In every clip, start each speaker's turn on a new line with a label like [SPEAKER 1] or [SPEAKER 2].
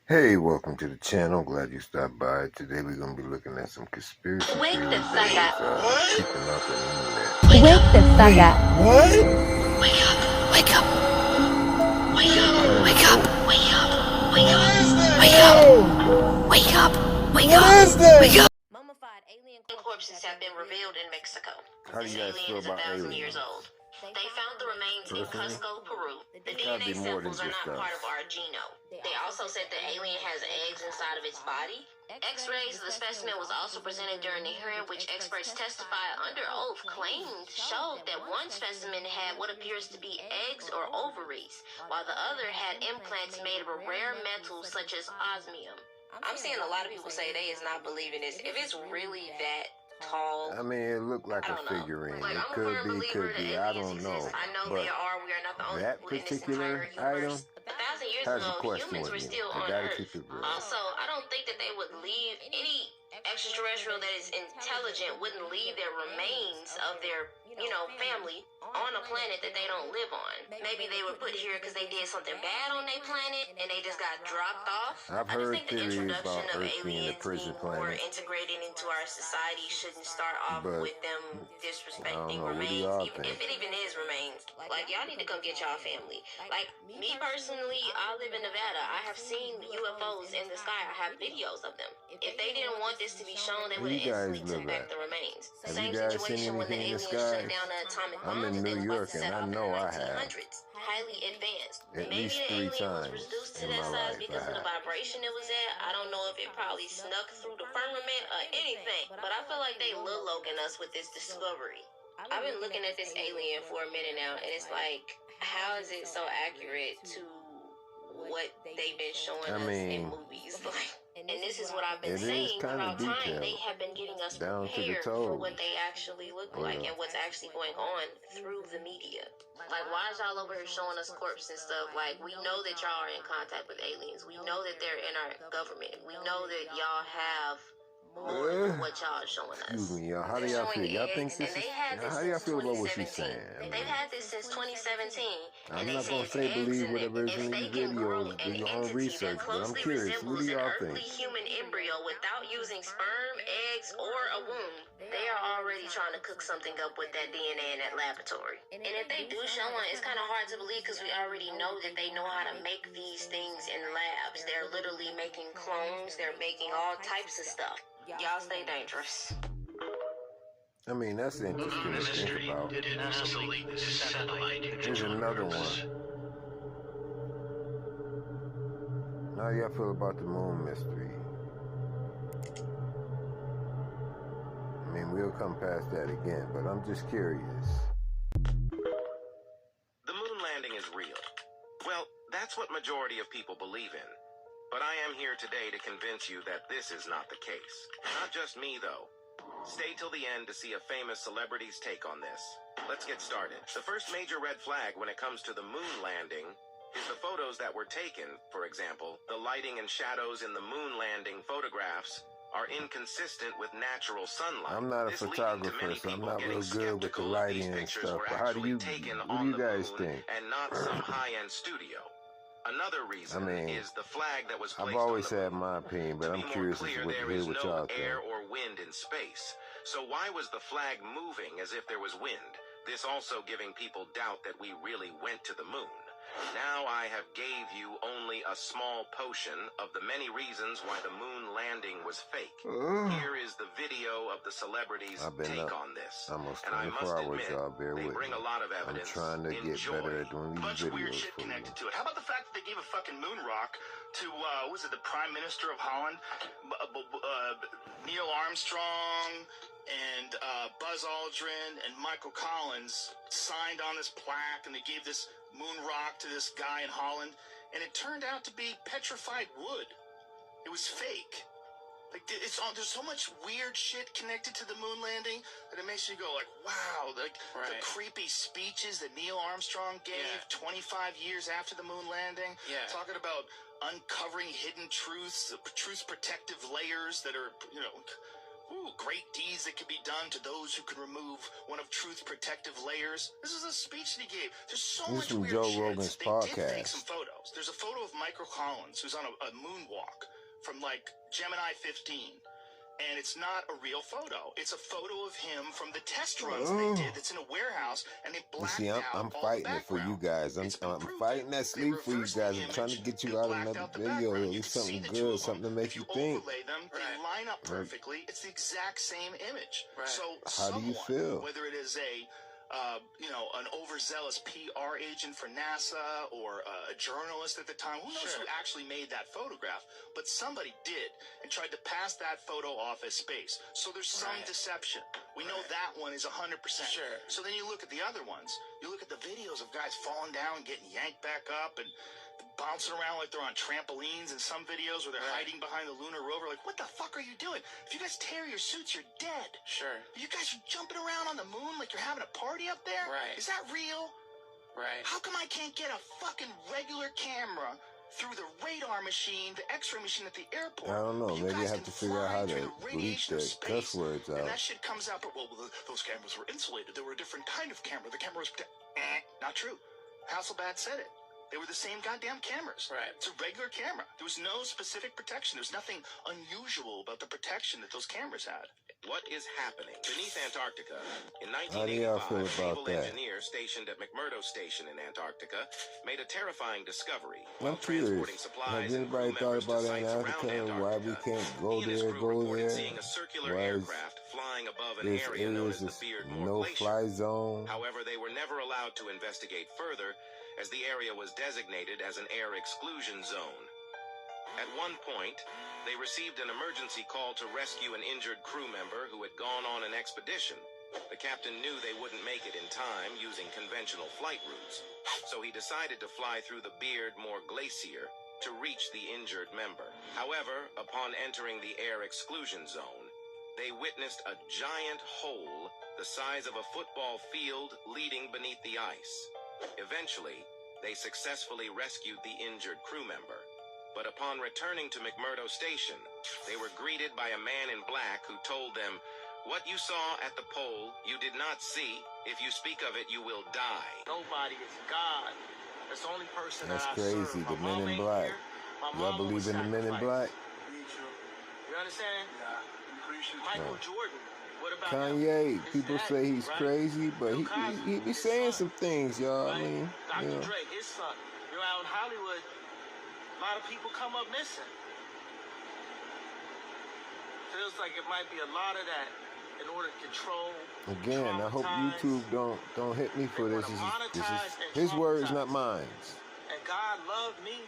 [SPEAKER 1] Hey, welcome to the channel. Glad you stopped by. Today we're going to be looking at some conspiracy theories that is creeping up on the internet.
[SPEAKER 2] Wake the fuck up.
[SPEAKER 3] What?
[SPEAKER 4] Wake up. Wake up. Wake up. Wake up. Wake up. Wake up. Wake up. Wake up. Wake up. Wake up.
[SPEAKER 5] Mummified alien corpses have been revealed in Mexico.
[SPEAKER 1] How do you guys feel
[SPEAKER 5] This alien is
[SPEAKER 1] about
[SPEAKER 5] 1,000
[SPEAKER 1] aliens?
[SPEAKER 5] years old. They found the remains in
[SPEAKER 1] Personally?
[SPEAKER 5] Cusco, Peru. The
[SPEAKER 1] Gotta be
[SPEAKER 5] DNA
[SPEAKER 1] more than
[SPEAKER 5] samples are
[SPEAKER 1] just
[SPEAKER 5] not
[SPEAKER 1] us.
[SPEAKER 5] part of our genome. They also said the alien has eggs inside of its body. X-rays of the specimen was also presented during the hearing, which experts testified under oath claimed showed that one specimen had what appears to be eggs or ovaries, while the other had implants made of a rare metal such as osmium. I'm seeing a lot of people say they is not believing this. If it's really that tall,
[SPEAKER 1] I mean, it looked like a figurine. It could be. I don't know.
[SPEAKER 5] I know
[SPEAKER 1] But
[SPEAKER 5] we are not the only
[SPEAKER 1] that
[SPEAKER 5] people in this
[SPEAKER 1] particular
[SPEAKER 5] entire
[SPEAKER 1] item
[SPEAKER 5] universe. 1,000 years
[SPEAKER 1] has a
[SPEAKER 5] ago,
[SPEAKER 1] question
[SPEAKER 5] humans
[SPEAKER 1] with
[SPEAKER 5] were
[SPEAKER 1] me.
[SPEAKER 5] still
[SPEAKER 1] I
[SPEAKER 5] on
[SPEAKER 1] gotta
[SPEAKER 5] Earth.
[SPEAKER 1] keep it real.
[SPEAKER 5] Also, I don't think that they would leave any extraterrestrial that is intelligent wouldn't leave their remains of their, family on a planet that they don't live on. Maybe they were put here because they did something bad on their planet and they just got dropped off.
[SPEAKER 1] I've
[SPEAKER 5] I just
[SPEAKER 1] heard
[SPEAKER 5] think the
[SPEAKER 1] theories
[SPEAKER 5] introduction
[SPEAKER 1] about
[SPEAKER 5] of
[SPEAKER 1] Earth being a
[SPEAKER 5] aliens
[SPEAKER 1] prison
[SPEAKER 5] being more
[SPEAKER 1] planet.
[SPEAKER 5] integrated into our society shouldn't start off
[SPEAKER 1] But
[SPEAKER 5] with them
[SPEAKER 1] I don't
[SPEAKER 5] disrespecting
[SPEAKER 1] know. What do
[SPEAKER 5] remains,
[SPEAKER 1] y'all
[SPEAKER 5] even
[SPEAKER 1] think?
[SPEAKER 5] if it even is remains. Like, y'all need to come get y'all family. Like, me personally, I live in Nevada. I have seen UFOs in the sky. I have videos of them. If they didn't want this to be shown, they would
[SPEAKER 1] Where you
[SPEAKER 5] have
[SPEAKER 1] guys
[SPEAKER 5] instantly took
[SPEAKER 1] live
[SPEAKER 5] back
[SPEAKER 1] at?
[SPEAKER 5] the remains.
[SPEAKER 1] Have
[SPEAKER 5] Same
[SPEAKER 1] you guys seen
[SPEAKER 5] situation when the
[SPEAKER 1] anything in the
[SPEAKER 5] aliens shut
[SPEAKER 1] skies?
[SPEAKER 5] down the atomic
[SPEAKER 1] I'm
[SPEAKER 5] bombs
[SPEAKER 1] in
[SPEAKER 5] that they
[SPEAKER 1] New
[SPEAKER 5] were
[SPEAKER 1] York
[SPEAKER 5] supposed to set
[SPEAKER 1] and I
[SPEAKER 5] off in
[SPEAKER 1] know
[SPEAKER 5] the
[SPEAKER 1] I have
[SPEAKER 5] 1900s. Highly advanced.
[SPEAKER 1] at
[SPEAKER 5] Maybe
[SPEAKER 1] least
[SPEAKER 5] the
[SPEAKER 1] 3
[SPEAKER 5] alien was
[SPEAKER 1] times
[SPEAKER 5] reduced to
[SPEAKER 1] in
[SPEAKER 5] that
[SPEAKER 1] my
[SPEAKER 5] size
[SPEAKER 1] life.
[SPEAKER 5] because of the vibration it was at. I don't know if it probably snuck through the firmament or anything, but I feel like they low-loking us with this discovery. I've been looking at this alien for a minute now, and it's like, how is it so accurate to what they've been showing us in movies? And this is what I've been saying throughout time. They have been getting us
[SPEAKER 1] down to the
[SPEAKER 5] prepared for
[SPEAKER 1] toes.
[SPEAKER 5] what they actually look like and what's actually going on through the media. Like, why is y'all over here showing us corpses and stuff? Like, we know that y'all are in contact with aliens. We know that they're in our government. We know that y'all have more than what y'all are showing us.
[SPEAKER 1] Excuse me, y'all. How do y'all feel? Y'all think this is... How do y'all feel about what she's saying?
[SPEAKER 5] They've had this since 2017.
[SPEAKER 1] I'm not going to say believe whatever is in these videos. Do your own research, but I'm curious. What do y'all think?
[SPEAKER 5] Human embryo without using sperm, eggs, or a womb. They are already trying to cook something up with that DNA in that laboratory. And if they do show one, it's kind of hard to believe because we already know that they know how to make these things in labs. They're literally making clones. They're making all types of stuff. Y'all stay dangerous.
[SPEAKER 1] I mean, that's interesting to think about. Here's another one. How y'all feel about the moon mystery? I mean, we'll come past that again, but I'm just curious.
[SPEAKER 6] The moon landing is real. Well, that's what majority of people believe in. But I am here today to convince you that this is not the case. Not just me, though. Stay till the end to see a famous celebrity's take on this. Let's get started. The first major red flag when it comes to the moon landing is the photos that were taken. For example, the lighting and shadows in the moon landing photographs are inconsistent with natural sunlight.
[SPEAKER 1] I'm not a photographer, so I'm not real good with the lighting and stuff. But what do you guys think?
[SPEAKER 6] And not some high-end studio. Another reason is the flag that was placed
[SPEAKER 1] I've always
[SPEAKER 6] on the
[SPEAKER 1] had
[SPEAKER 6] moon.
[SPEAKER 1] my opinion, but
[SPEAKER 6] To
[SPEAKER 1] I'm
[SPEAKER 6] be more
[SPEAKER 1] curious
[SPEAKER 6] clear,
[SPEAKER 1] to
[SPEAKER 6] there
[SPEAKER 1] hear
[SPEAKER 6] is
[SPEAKER 1] what
[SPEAKER 6] no
[SPEAKER 1] y'all
[SPEAKER 6] air
[SPEAKER 1] think.
[SPEAKER 6] or wind in space. So why was the flag moving as if there was wind? This also giving people doubt that we really went to the moon. Now I have gave you only a small portion of the many reasons why the moon landing was fake. Here is the video of the celebrities' take on this.
[SPEAKER 1] Almost
[SPEAKER 6] And I
[SPEAKER 1] 24
[SPEAKER 6] must
[SPEAKER 1] hours,
[SPEAKER 6] admit,
[SPEAKER 1] y'all bear
[SPEAKER 6] they
[SPEAKER 1] with
[SPEAKER 6] bring
[SPEAKER 1] me.
[SPEAKER 6] a lot of
[SPEAKER 1] I'm
[SPEAKER 6] evidence.
[SPEAKER 1] trying to get better at doing these
[SPEAKER 3] Bunch of weird
[SPEAKER 1] videos
[SPEAKER 3] shit
[SPEAKER 1] for you.
[SPEAKER 3] connected to it. How about the fact that they gave a fucking moon rock to, was it the Prime Minister of Holland? Neil Armstrong and Buzz Aldrin and Michael Collins signed on this plaque, and they gave this moon rock to this guy in Holland, and it turned out to be petrified wood. It was fake. Like, there's so much weird shit connected to the moon landing that it makes you go like, wow, like the creepy speeches that Neil Armstrong gave 25 years after the moon landing, talking about uncovering hidden truths, truth protective layers that are, great deeds that can be done to those who can remove one of truth's protective layers. This is a speech that he gave. There's so much weird
[SPEAKER 1] Joe
[SPEAKER 3] shit.
[SPEAKER 1] Rogan's
[SPEAKER 3] They did take
[SPEAKER 1] podcast.
[SPEAKER 3] some photos. photos. There's a photo of Michael Collins who's on a moonwalk from like Gemini 15. And it's not a real photo. It's a photo of him from the test runs they did. That's in a warehouse, and they blacked out
[SPEAKER 1] I'm
[SPEAKER 3] all
[SPEAKER 1] fighting
[SPEAKER 3] the
[SPEAKER 1] it for you
[SPEAKER 3] background.
[SPEAKER 1] guys. I'm fighting that
[SPEAKER 3] They
[SPEAKER 1] sleep for you
[SPEAKER 3] reversed
[SPEAKER 1] guys.
[SPEAKER 3] the
[SPEAKER 1] I'm trying to
[SPEAKER 3] image,
[SPEAKER 1] get you
[SPEAKER 3] they
[SPEAKER 1] out
[SPEAKER 3] blacked
[SPEAKER 1] another
[SPEAKER 3] out the
[SPEAKER 1] video,
[SPEAKER 3] background.
[SPEAKER 1] at
[SPEAKER 3] You
[SPEAKER 1] least
[SPEAKER 3] can see
[SPEAKER 1] something
[SPEAKER 3] the two
[SPEAKER 1] good,
[SPEAKER 3] of them.
[SPEAKER 1] something to make
[SPEAKER 3] If
[SPEAKER 1] you
[SPEAKER 3] you
[SPEAKER 1] think.
[SPEAKER 3] overlay them, they line up perfectly. It's the exact same image.
[SPEAKER 2] Right.
[SPEAKER 3] So
[SPEAKER 1] How do you feel?
[SPEAKER 3] whether it is an overzealous PR agent for NASA or a journalist at the time, who knows who actually made that photograph, but somebody did and tried to pass that photo off as space. So there's some deception. We know that one is 100%.
[SPEAKER 2] Sure.
[SPEAKER 3] So then you look at the other ones. You look at the videos of guys falling down, getting yanked back up, and bouncing around like they're on trampolines in some videos where they're hiding behind the lunar rover. Like, what the fuck are you doing? If you guys tear your suits, you're dead.
[SPEAKER 2] Sure.
[SPEAKER 3] You guys are jumping around on the moon like you're having a party up there?
[SPEAKER 2] Right.
[SPEAKER 3] Is that real?
[SPEAKER 2] Right.
[SPEAKER 3] How come I can't get a fucking regular camera through the radar machine, the x-ray machine at the airport?
[SPEAKER 1] I don't know.
[SPEAKER 3] You
[SPEAKER 1] Maybe I
[SPEAKER 3] guys
[SPEAKER 1] have
[SPEAKER 3] can
[SPEAKER 1] to figure out
[SPEAKER 3] fly
[SPEAKER 1] how
[SPEAKER 3] through
[SPEAKER 1] to
[SPEAKER 3] the
[SPEAKER 1] bleep
[SPEAKER 3] radiation of
[SPEAKER 1] the
[SPEAKER 3] space,
[SPEAKER 1] cuss words
[SPEAKER 3] and
[SPEAKER 1] out.
[SPEAKER 3] that shit comes out, but, those cameras were insulated. They were a different kind of camera. The camera was... Not true. Hasselblad said it. They were the same goddamn cameras.
[SPEAKER 2] Right.
[SPEAKER 3] It's a regular camera. There was no specific protection. There's nothing unusual about the protection that those cameras had.
[SPEAKER 6] What is happening beneath Antarctica? In
[SPEAKER 1] How do y'all feel
[SPEAKER 6] 1985,
[SPEAKER 1] about
[SPEAKER 6] naval
[SPEAKER 1] that?
[SPEAKER 6] engineer stationed at McMurdo Station in Antarctica made a terrifying discovery
[SPEAKER 1] I'm
[SPEAKER 6] while transporting
[SPEAKER 1] curious.
[SPEAKER 6] supplies
[SPEAKER 1] Has
[SPEAKER 6] and crew
[SPEAKER 1] anybody thought
[SPEAKER 6] members to
[SPEAKER 1] about
[SPEAKER 6] sites
[SPEAKER 1] Antarctica
[SPEAKER 6] around
[SPEAKER 1] and why we
[SPEAKER 6] Antarctica.
[SPEAKER 1] can't go
[SPEAKER 6] He and his
[SPEAKER 1] there,
[SPEAKER 6] crew
[SPEAKER 1] go
[SPEAKER 6] reported
[SPEAKER 1] there?
[SPEAKER 6] seeing a circular
[SPEAKER 1] Why is
[SPEAKER 6] aircraft flying above an
[SPEAKER 1] this
[SPEAKER 6] area known
[SPEAKER 1] area
[SPEAKER 6] as the
[SPEAKER 1] is
[SPEAKER 6] Beardmore
[SPEAKER 1] no
[SPEAKER 6] Glacier.
[SPEAKER 1] fly zone?
[SPEAKER 6] However, they were never allowed to investigate further, as the area was designated as an air exclusion zone. At one point, they received an emergency call to rescue an injured crew member who had gone on an expedition. The captain knew they wouldn't make it in time using conventional flight routes, so he decided to fly through the Beardmore Glacier to reach the injured member. However, upon entering the air exclusion zone, they witnessed a giant hole the size of a football field leading beneath the ice. Eventually, they successfully rescued the injured crew member. But upon returning to McMurdo Station, they were greeted by a man in black who told them, "What you saw at the pole, you did not see. If you speak of it, you will die."
[SPEAKER 2] Nobody is God. That's the only person
[SPEAKER 1] That's
[SPEAKER 2] that I
[SPEAKER 1] crazy.
[SPEAKER 2] serve.
[SPEAKER 1] The
[SPEAKER 2] My
[SPEAKER 1] Men
[SPEAKER 2] mom
[SPEAKER 1] in
[SPEAKER 2] ain't
[SPEAKER 1] Black.
[SPEAKER 2] here. My
[SPEAKER 1] Y'all
[SPEAKER 2] mama
[SPEAKER 1] believe
[SPEAKER 2] was
[SPEAKER 1] in the Men in
[SPEAKER 2] sacrificed.
[SPEAKER 1] Black?
[SPEAKER 2] You understand? Michael Jordan. What about
[SPEAKER 1] Kanye,
[SPEAKER 2] him? His
[SPEAKER 1] people
[SPEAKER 2] daddy,
[SPEAKER 1] say he's
[SPEAKER 2] right?
[SPEAKER 1] crazy, but
[SPEAKER 2] Bill Cosby,
[SPEAKER 1] he be
[SPEAKER 2] his
[SPEAKER 1] saying
[SPEAKER 2] son,
[SPEAKER 1] some things, y'all.
[SPEAKER 2] right?
[SPEAKER 1] I mean,
[SPEAKER 2] Dr.
[SPEAKER 1] you know.
[SPEAKER 2] Dre, his son. You know, out in Hollywood, a lot of people come up missing. Feels like it might be a lot of that in order to control.
[SPEAKER 1] Again, I hope
[SPEAKER 2] traumatize.
[SPEAKER 1] YouTube don't hit me for
[SPEAKER 2] They
[SPEAKER 1] this.
[SPEAKER 2] wanna
[SPEAKER 1] This
[SPEAKER 2] monetize
[SPEAKER 1] is
[SPEAKER 2] and
[SPEAKER 1] his words,
[SPEAKER 2] traumatize.
[SPEAKER 1] not mine.
[SPEAKER 2] And God loved me.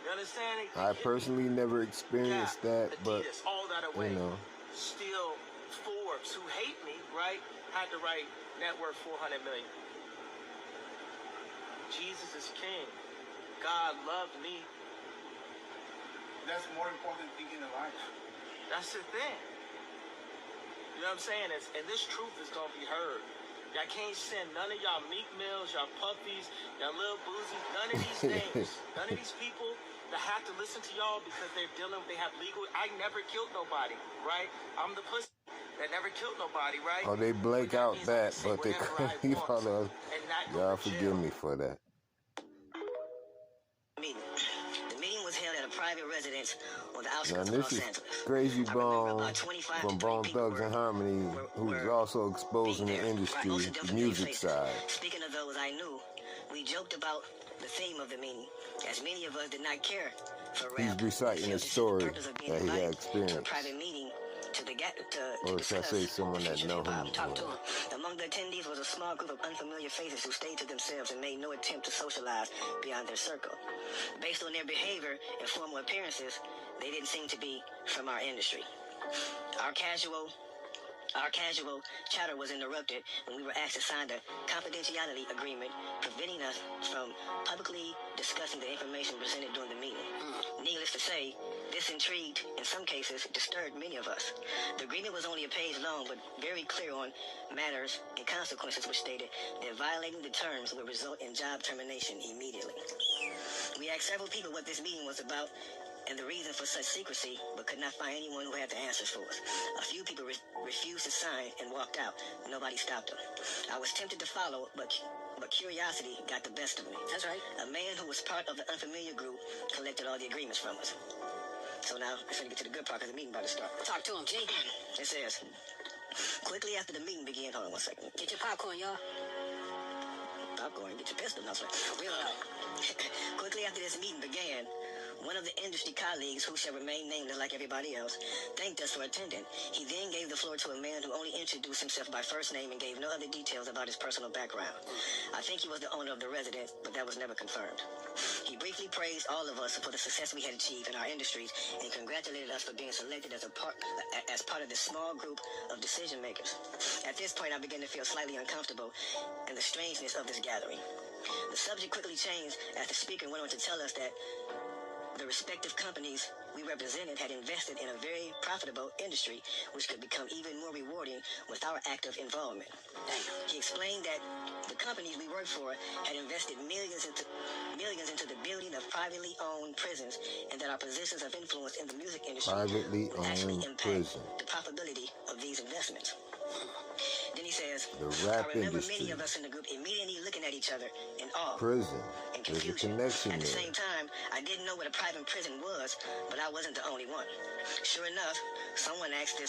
[SPEAKER 2] You understand? He
[SPEAKER 1] I
[SPEAKER 2] hit me.
[SPEAKER 1] personally never experienced
[SPEAKER 2] Yeah,
[SPEAKER 1] that, but
[SPEAKER 2] Adidas, all that away.
[SPEAKER 1] you know,
[SPEAKER 2] Still, Forbes, who hate me, right, had to write net worth 400 million. Jesus is king. God loved me.
[SPEAKER 7] That's more important thing in life.
[SPEAKER 2] That's the thing. You know what I'm saying? And this truth is gonna be heard. Y'all can't send none of y'all Meek Mills, y'all Puppies, y'all Lil Boozy, none of these things, none of these people that have to listen to y'all because they have legal. I never killed nobody, right? I'm the pussy that never killed nobody, right?
[SPEAKER 1] oh, they blank out
[SPEAKER 2] means I
[SPEAKER 1] that,
[SPEAKER 2] can say
[SPEAKER 1] but they
[SPEAKER 2] whatever I
[SPEAKER 1] you
[SPEAKER 2] want
[SPEAKER 1] know,
[SPEAKER 2] and not go
[SPEAKER 1] y'all
[SPEAKER 2] to
[SPEAKER 1] forgive
[SPEAKER 2] jail.
[SPEAKER 1] me for that.
[SPEAKER 8] Meeting. The meeting was held at a private residence on the
[SPEAKER 1] Now
[SPEAKER 8] outskirts of
[SPEAKER 1] this
[SPEAKER 8] Los
[SPEAKER 1] is
[SPEAKER 8] Angeles.
[SPEAKER 1] Crazy
[SPEAKER 8] I remember
[SPEAKER 1] Bone
[SPEAKER 8] about 25
[SPEAKER 1] from
[SPEAKER 8] to 30
[SPEAKER 1] Bone
[SPEAKER 8] people
[SPEAKER 1] Thugs and
[SPEAKER 8] were-
[SPEAKER 1] Harmony, who's
[SPEAKER 8] were
[SPEAKER 1] also exposing the
[SPEAKER 8] being there.
[SPEAKER 1] industry,
[SPEAKER 8] Most of them
[SPEAKER 1] the
[SPEAKER 8] familiar
[SPEAKER 1] music
[SPEAKER 8] faces.
[SPEAKER 1] side.
[SPEAKER 8] Speaking of those I knew, we joked about the theme of the meeting, as many of us did not care for rap.
[SPEAKER 1] He's reciting
[SPEAKER 8] We
[SPEAKER 1] a
[SPEAKER 8] felt
[SPEAKER 1] story
[SPEAKER 8] the purpose of being
[SPEAKER 1] that he had
[SPEAKER 8] invited to a
[SPEAKER 1] experienced.
[SPEAKER 8] private meeting to
[SPEAKER 1] Or should I say
[SPEAKER 8] discuss
[SPEAKER 1] someone
[SPEAKER 8] the
[SPEAKER 1] that
[SPEAKER 8] future
[SPEAKER 1] know
[SPEAKER 8] of hip-hop.
[SPEAKER 1] him,
[SPEAKER 8] Talk to
[SPEAKER 1] or-
[SPEAKER 8] him. Among the attendees was a small group of unfamiliar faces who stayed to themselves and made no attempt to socialize beyond their circle. Based on their behavior and formal appearances, they didn't seem to be from our industry. Our casual chatter was interrupted when we were asked to sign a confidentiality agreement preventing us from publicly discussing the information presented during the meeting. Needless to say, this intrigued, in some cases, disturbed many of us. The agreement was only a page long, but very clear on matters and consequences, which stated that violating the terms would result in job termination immediately. We asked several people what this meeting was about and the reason for such secrecy, but could not find anyone who had the answers for us. A few people refused to sign and walked out. Nobody stopped them. I was tempted to follow, but But curiosity got the best of me. That's right. A man who was part of the unfamiliar group collected all the agreements from us. So now, I'm going to get to the good part because the meeting about to start. Talk to him, G. It says, quickly after the meeting began, hold on 1 second. Get your popcorn, y'all. Popcorn, get your pistol. No, real loud. Quickly after this meeting began, one of the industry colleagues, who shall remain nameless like everybody else, thanked us for attending. He then gave the floor to a man who only introduced himself by first name and gave no other details about his personal background. I think he was the owner of the residence, but that was never confirmed. He briefly praised all of us for the success we had achieved in our industries and congratulated us for being selected as part of this small group of decision makers. At this point, I began to feel slightly uncomfortable in the strangeness of this gathering. The subject quickly changed as the speaker went on to tell us that the respective companies we represented had invested in a very profitable industry, which could become even more rewarding with our active involvement. He explained that the companies we worked for had invested millions into the building of privately owned prisons, and that our positions of influence in the music industry would actually impact the profitability of these investments. Then he says, I remember many of us in the group immediately looking at each other in awe and confusion. At the same time, I didn't know what a private prison was, but I wasn't the only one. Sure enough, someone asked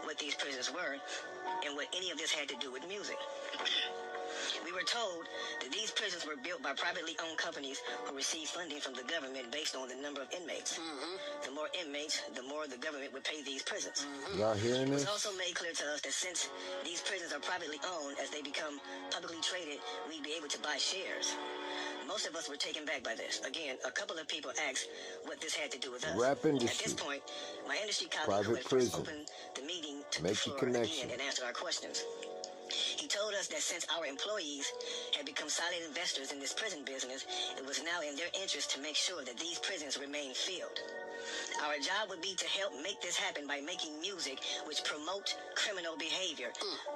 [SPEAKER 8] what these prisons were and what any of this had to do with music. We were told that these prisons were built by privately owned companies who received funding from the government based on the number of inmates. The more inmates, the more the government would pay these prisons.
[SPEAKER 1] Y'all hearing this?
[SPEAKER 8] It was also made clear to us that since these prisons are privately owned, as they become publicly traded, we'd be able to buy shares. Most of us were taken back by this. Again, a couple of people asked what this had to do with us.
[SPEAKER 1] Rap industry.
[SPEAKER 8] At this point, my industry colleague who had first opened the meeting took the floor again and answered our questions. He told us that since our employees had become solid investors in this prison business, it was now in their interest to make sure that these prisons remain filled. Our job would be to help make this happen by making music which promote criminal behavior,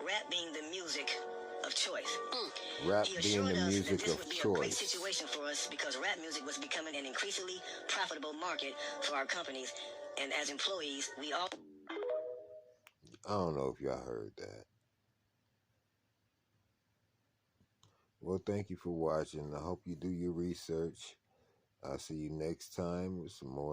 [SPEAKER 8] rap being the music of choice.
[SPEAKER 1] Rap
[SPEAKER 8] he
[SPEAKER 1] being
[SPEAKER 8] assured
[SPEAKER 1] the
[SPEAKER 8] us
[SPEAKER 1] music
[SPEAKER 8] that this
[SPEAKER 1] of
[SPEAKER 8] would be
[SPEAKER 1] choice.
[SPEAKER 8] a great situation for us because rap music was becoming an increasingly profitable market for our companies, and as employees, we all...
[SPEAKER 1] I don't know if y'all heard that. Well, thank you for watching. I hope you do your research. I'll see you next time with some more.